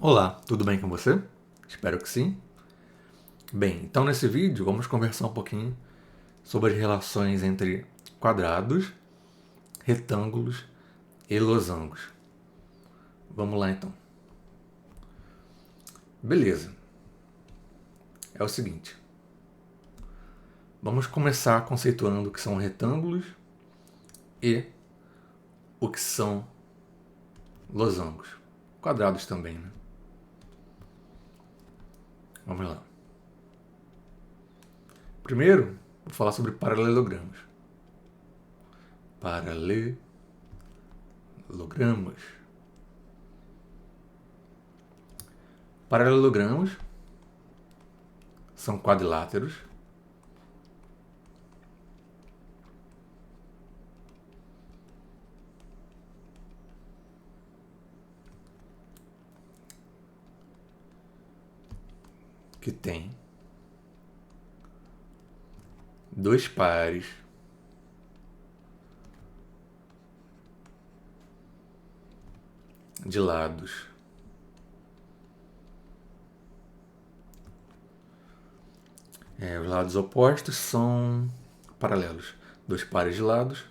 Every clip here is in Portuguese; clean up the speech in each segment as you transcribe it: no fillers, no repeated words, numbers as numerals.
Olá, tudo bem com você? Espero que sim. Bem, então nesse vídeo vamos conversar um pouquinho sobre as relações entre quadrados, retângulos e losangos. Vamos lá então. Beleza. É o seguinte. Vamos começar conceituando o que são retângulos e o que são losangos. Quadrados também, né? Vamos lá. Primeiro, vou falar sobre paralelogramas. Paralelogramas. Paralelogramas são quadriláteros que têm dois pares de lados os lados opostos são paralelos. Dois pares de lados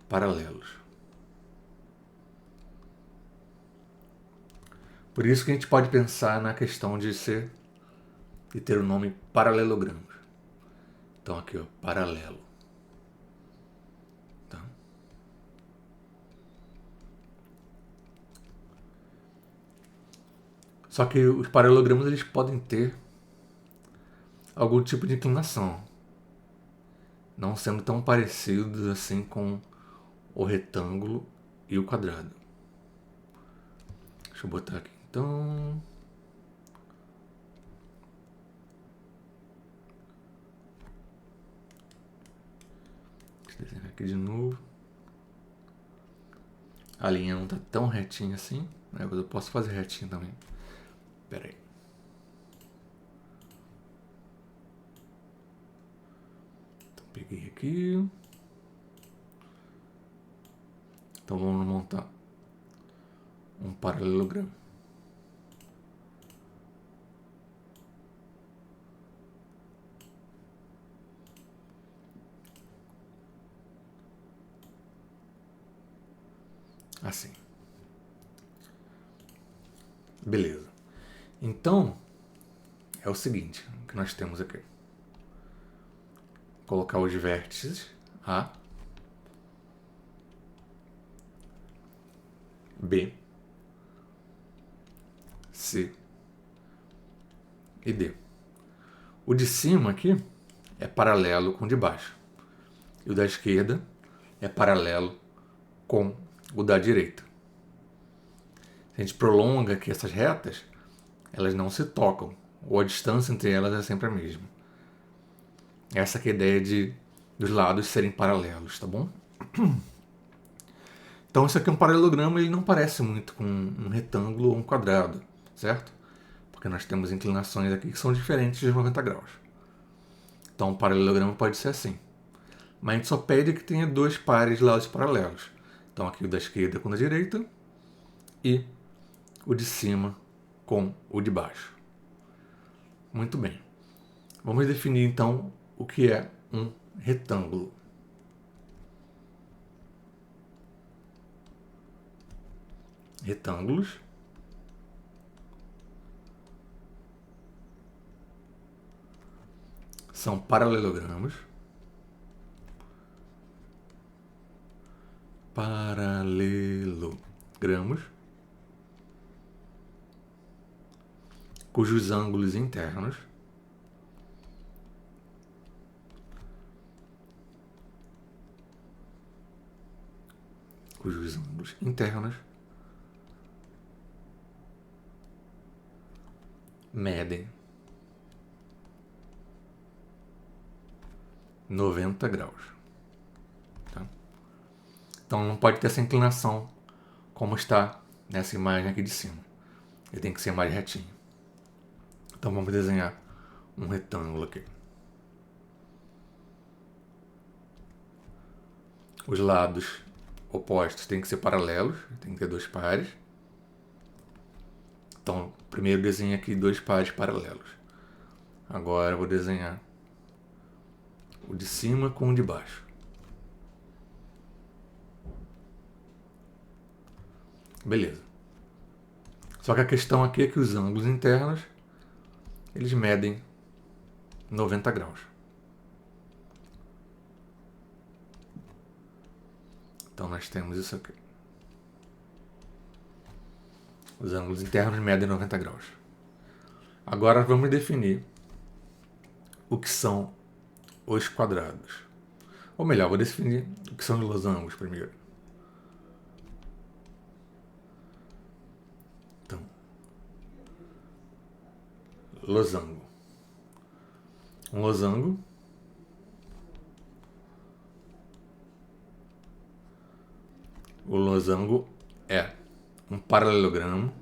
paralelos. Por isso que a gente pode pensar na questão de ter o nome paralelogramos. Então aqui, ó, paralelo. Tá? Só que os paralelogramas eles podem ter algum tipo de inclinação, não sendo tão parecidos assim com o retângulo e o quadrado. Deixa eu botar aqui então. Deixa eu desenhar aqui de novo. A linha não está tão retinha assim, mas eu posso fazer retinho também. Pera aí. Então, peguei aqui. Então vamos montar um paralelogramo. Assim. Beleza. Então, é o seguinte que nós temos aqui. Vou colocar os vértices A, B, C e D. O de cima aqui é paralelo com o de baixo. E o da esquerda é paralelo com o da direita. Se a gente prolonga aqui essas retas, elas não se tocam, ou a distância entre elas é sempre a mesma. Essa aqui é a ideia dos lados serem paralelos, tá bom? Então isso aqui é um paralelogramo, ele não parece muito com um retângulo ou um quadrado, certo? Porque nós temos inclinações aqui que são diferentes de 90 graus. Então um paralelogramo pode ser assim. Mas a gente só pede que tenha dois pares de lados paralelos. Então aqui o da esquerda com o da direita e o de cima com o de baixo. Muito bem. Vamos definir então o que é um retângulo. Retângulos são paralelogramos cujos ângulos internos medem 90 graus. Tá? Então não pode ter essa inclinação como está nessa imagem aqui de cima. Ele tem que ser mais retinho. Então vamos desenhar um retângulo aqui. Os lados opostos têm que ser paralelos, tem que ter dois pares. Então, primeiro desenho aqui 2 pares paralelos. Agora eu vou desenhar o de cima com o de baixo. Beleza. Só que a questão aqui é que os ângulos internos, eles medem 90 graus. Então nós temos isso aqui. Os ângulos internos medem 90 graus. Agora vamos definir o que são os quadrados. Ou melhor, vou definir o que são os losangos primeiro. Então, losango. Um losango o losango é um paralelogramo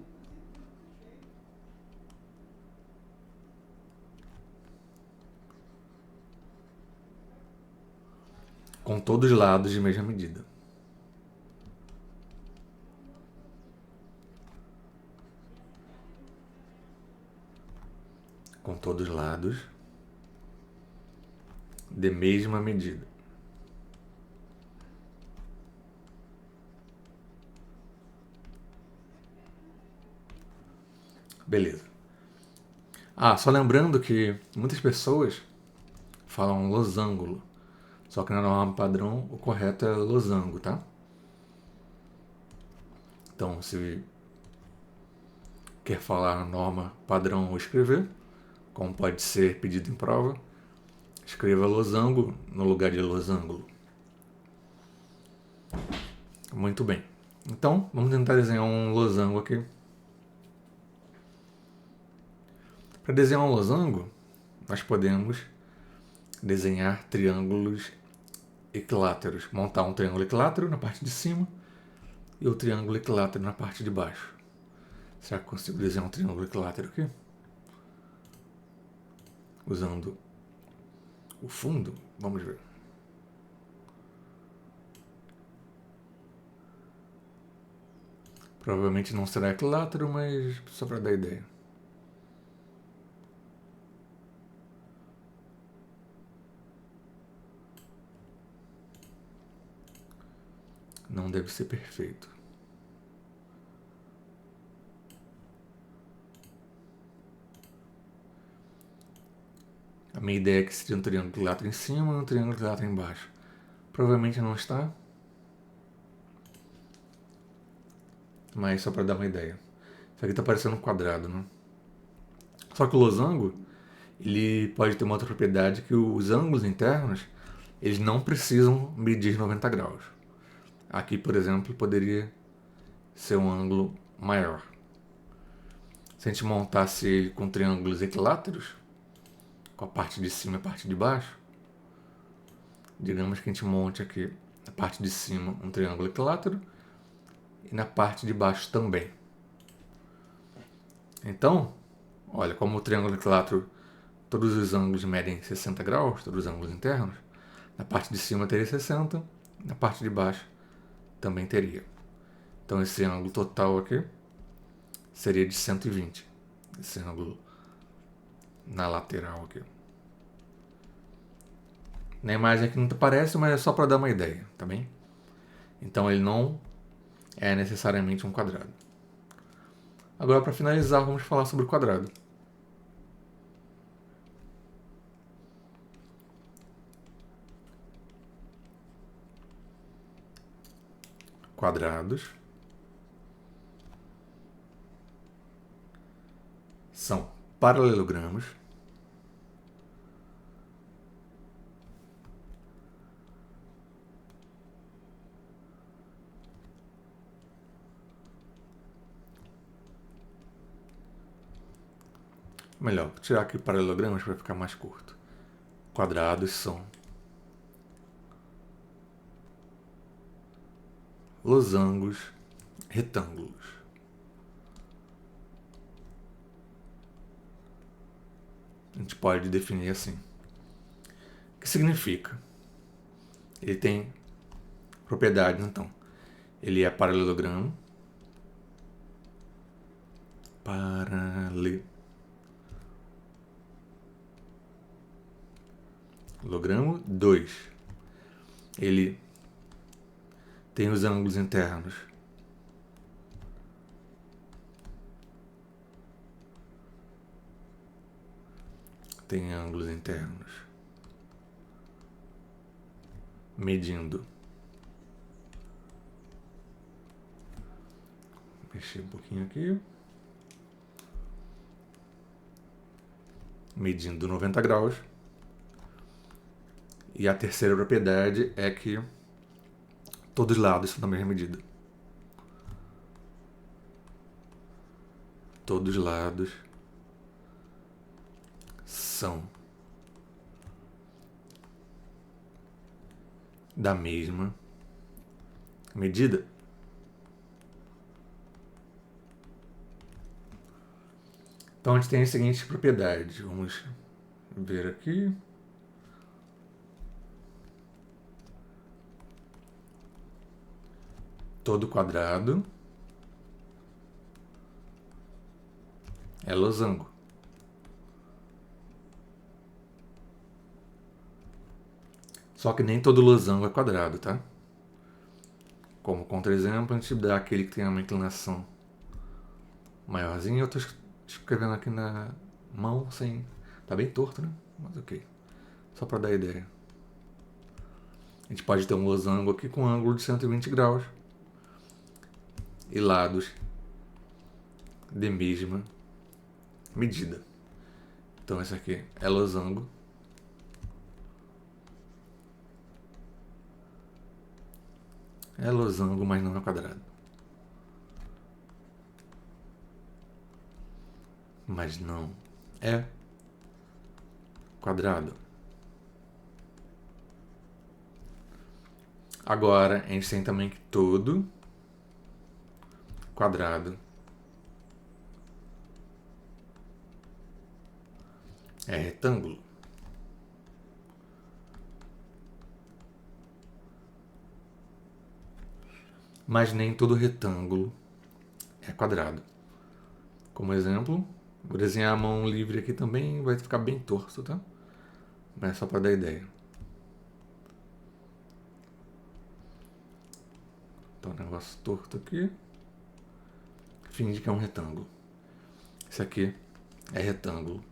com todos os lados de mesma medida. Com todos os lados de mesma medida. Beleza. Só lembrando que muitas pessoas falam losango, só que na norma padrão o correto é losango, tá? Então, se quer falar na norma padrão ou escrever, como pode ser pedido em prova, escreva losango no lugar de losango. Muito bem. Então, vamos tentar desenhar um losango aqui. Para desenhar um losango, nós podemos desenhar triângulos equiláteros. Montar um triângulo equilátero na parte de cima e o triângulo equilátero na parte de baixo. Será que consigo desenhar um triângulo equilátero aqui? Usando o fundo? Vamos ver. Provavelmente não será equilátero, mas só para dar ideia. Não deve ser perfeito. A minha ideia é que seria um triângulo equilátero em cima e um triângulo equilátero embaixo. Provavelmente não está. Mas só para dar uma ideia. Isso aqui está parecendo um quadrado, né? Só que o losango, ele pode ter uma outra propriedade que os ângulos internos, eles não precisam medir 90 graus. Aqui, por exemplo, poderia ser um ângulo maior. Se a gente montasse ele com triângulos equiláteros, com a parte de cima e a parte de baixo, digamos que a gente monte aqui na parte de cima um triângulo equilátero e na parte de baixo também. Então, olha, como o triângulo equilátero, todos os ângulos medem 60 graus, todos os ângulos internos, na parte de cima teria 60, na parte de baixo também teria. Então esse ângulo total aqui seria de 120. Esse ângulo na lateral aqui. Na imagem aqui não aparece, mas é só para dar uma ideia, tá bem? Então ele não é necessariamente um quadrado. Agora, para finalizar, vamos falar sobre o quadrado. Quadrados são paralelogramos melhor, vou tirar aqui paralelogramas para ficar mais curto. Quadrados são losangos retângulos. A gente pode definir assim. O que significa? Ele tem propriedades, então. Ele é paralelogramo. Paralelogramo 2. Ele tem os ângulos internos medindo. Mexer um pouquinho aqui. Medindo 90 graus. E a terceira propriedade é que todos os lados são da mesma medida. Todos os lados são da mesma medida. Então a gente tem as seguintes propriedades. Vamos ver aqui. Todo quadrado é losango. Só que nem todo losango é quadrado, tá? Como contra-exemplo, a gente dá aquele que tem uma inclinação maiorzinha. Eu estou escrevendo aqui na mão sem... Tá bem torto, né? Mas ok. Só para dar ideia. A gente pode ter um losango aqui com um ângulo de 120 graus. E lados de mesma medida. Então esse aqui é losango. É losango, mas não é quadrado. Mas não é quadrado. Agora, a gente tem também que todo quadrado é retângulo. Mas nem todo retângulo é quadrado. Como exemplo, vou desenhar a mão livre aqui também, vai ficar bem torto, tá? Mas é só para dar ideia. Então, negócio torto aqui. Finge que é um retângulo. Esse aqui é retângulo.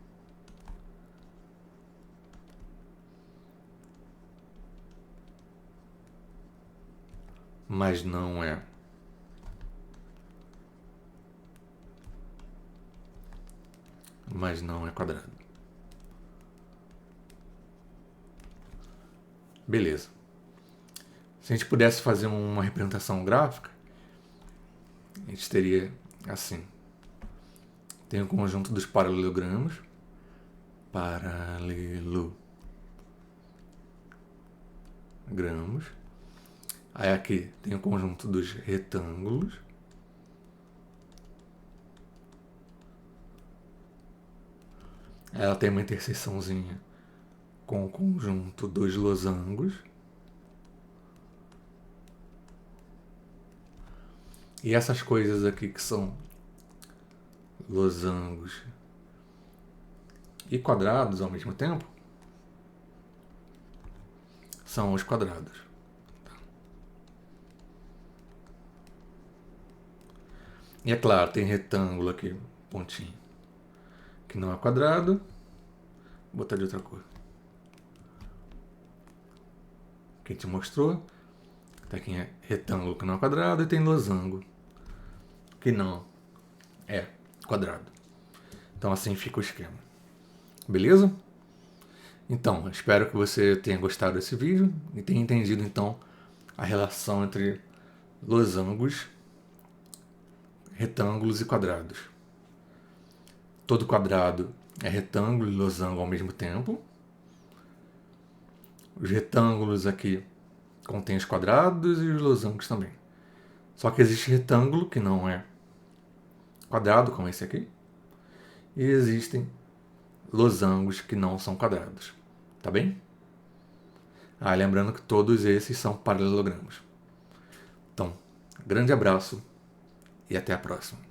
Mas não é quadrado. Beleza. Se a gente pudesse fazer uma representação gráfica, a gente teria assim. Tem o conjunto dos paralelogramos. Aí aqui tem o conjunto dos retângulos. Ela tem uma interseçãozinha com o conjunto dos losangos. E essas coisas aqui que são losangos e quadrados ao mesmo tempo são os quadrados. E é claro, tem retângulo aqui, pontinho, que não é quadrado. Vou botar de outra cor. Que a gente mostrou. Tá aqui é retângulo que não é quadrado e tem losango que não é quadrado. Então assim fica o esquema. Beleza? Então, espero que você tenha gostado desse vídeo e tenha entendido então a relação entre losangos, retângulos e quadrados. Todo quadrado é retângulo e losango ao mesmo tempo. Os retângulos aqui contêm os quadrados e os losangos também. Só que existe retângulo que não é quadrado, como esse aqui. E existem losangos que não são quadrados. Tá bem? Lembrando que todos esses são paralelogramos. Então, grande abraço e até a próxima.